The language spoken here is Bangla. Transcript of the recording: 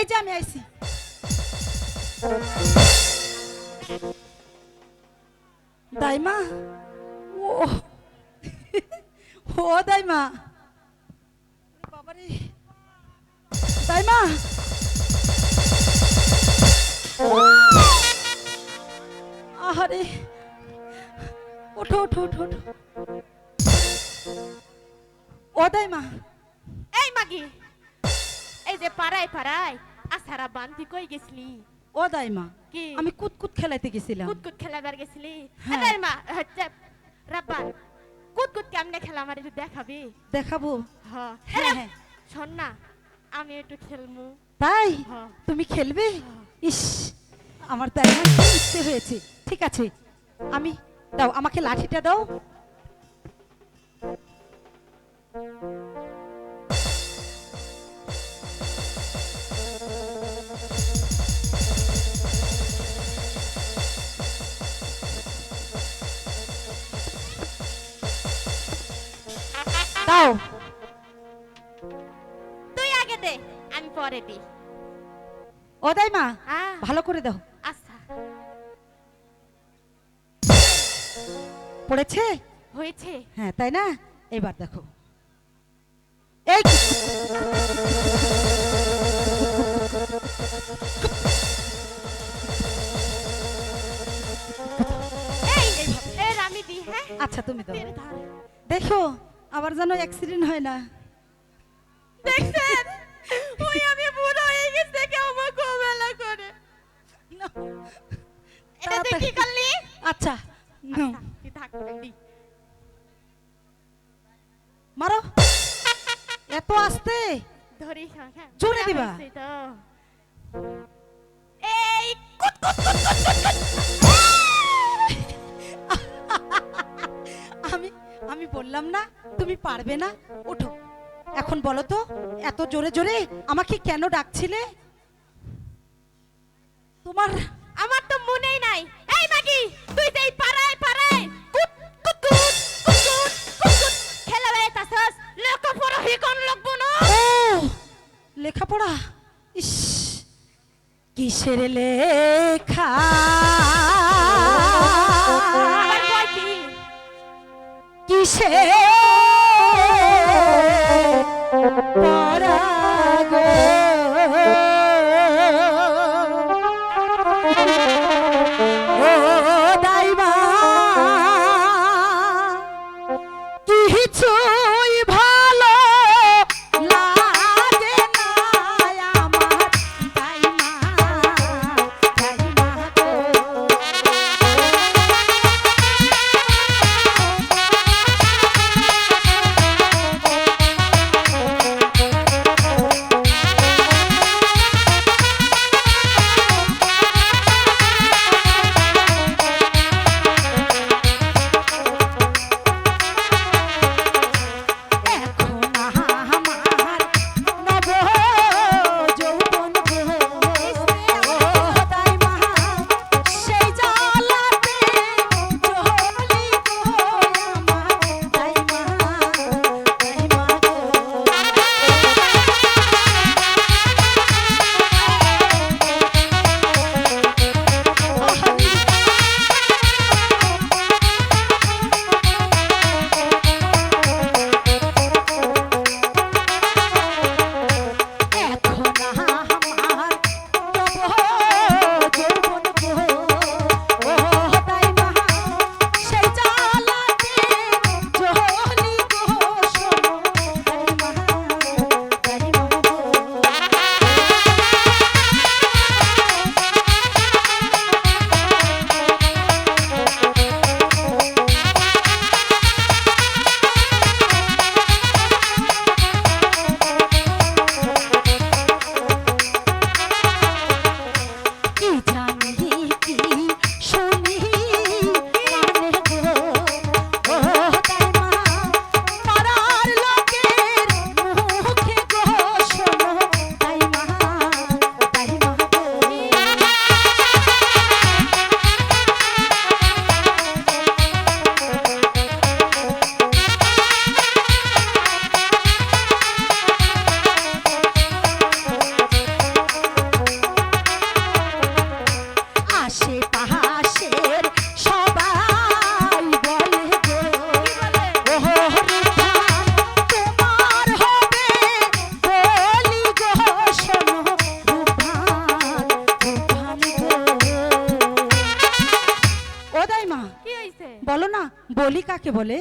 যে আমি আইছি। দাইমা, ও ও দাইমা, বাবারে দাইমা, আহারে ওঠো ওঠো ওঠো ওঠো। ও দাইমা, এই মাগি, এই যে পাড়ায় পাড়ায় আসারা বান্তি কই গেছলি? ও দাইমা, কি? আমি কুতকুত খেলাইতে গেছিলাম। কুতকুত খেলাবার গেছলি? হ্যাঁ। আরে মা হচ্ছে রাব্বান, কুতকুত কেমনে খেলা আমার একটু দেখাবি? দেখাবো? হ্যাঁ হ্যাঁ হ্যাঁ। শোন না, আমি একটু খেলমু। তাই হ্যাঁ। তুমি খেলবে? ইস, আমার দাইমার কি ইচ্ছে হয়েছে। ঠিক আছে, আমি দাও, আমাকে লাঠিটা দাও। দাও। তুই আগে দে, আমি পরে দিই। ও দাইমা, হ্যাঁ। ভালো করে দাও। আচ্ছা, পড়েছে? হয়েছে। হ্যাঁ তাই না? এবার দেখো, এই এই আমি দিই। হ্যাঁ আচ্ছা তুমি দাও। তেরে ধর। দেখো আবার যেন অ্যাক্সিডেন্ট হয় না। দেখছেন, ওই আমি বুড়ো হয়ে গেছি দেখে আমাকে অবহেলা করে। না, এটা তুই কি করলি? আচ্ছা নাও, আচ্ছা, তুই থাক, আমি দিই। মারো। এত আস্তে? ধরিস, হ্যাঁ জোরে দিবা? হয়েছে তো। এই কুত কুত কুত কুত কুত কুত। আমি আমি বললাম না তুমি পারবে না। ওঠো, এখন বলো তো এত জোরে জোরে আমাকে কেন ডাকছিলে? তোমার আমার তো মনেই নাই। এই মাগি, তুই যে এই পাড়ায় পাড়ায় কুত কুত কুত কুত কুত কুত কুত খেলা বেড়াইতাছস, লেখাপড়া হি কোন লাগবো না? ও লেখাপড়া, ইস কিসের লেখা, আবার কয় কি? কিসের পড়া গো, ও দাইমা কিছুই ভালো লাগে না আমার দাইমা, দাইমা গো। কলি কাকে বলে?